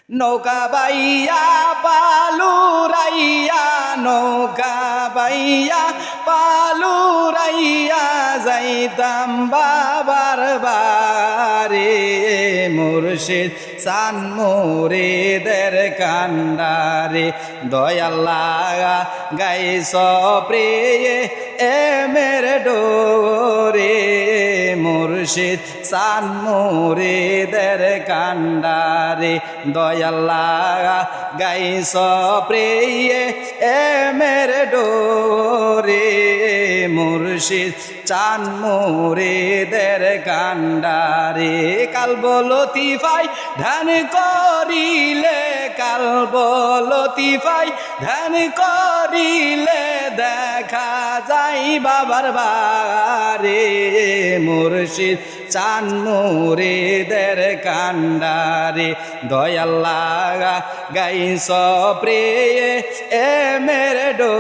নৌকা বাইয়া পালুরাইয়া নৌকা বাইয়া পালুরাইয়া যাইতাম বাবার বারে মুর্শিদ সান মুরিদের কান্ডারে দয়াল্লা গাইস প্রিয়ে এ মেরে ডোরে মুর্শিদ সান মুরিদের কান্ডারে দয়াল্লা গাইস প্রিয়ে এ মেরে ডোরে মুর্শিদ চান মুরিদের কান্ডারে কালব লতিফাই ধ্যান করিলে কালব লতিফাই ধ্যান করিলে দেখা যায় বাবার বারে মুর্শিদ চান মুরিদের কান্ডারে দয়াল্লা গাইস প্রিয়ে এ মেরে ডো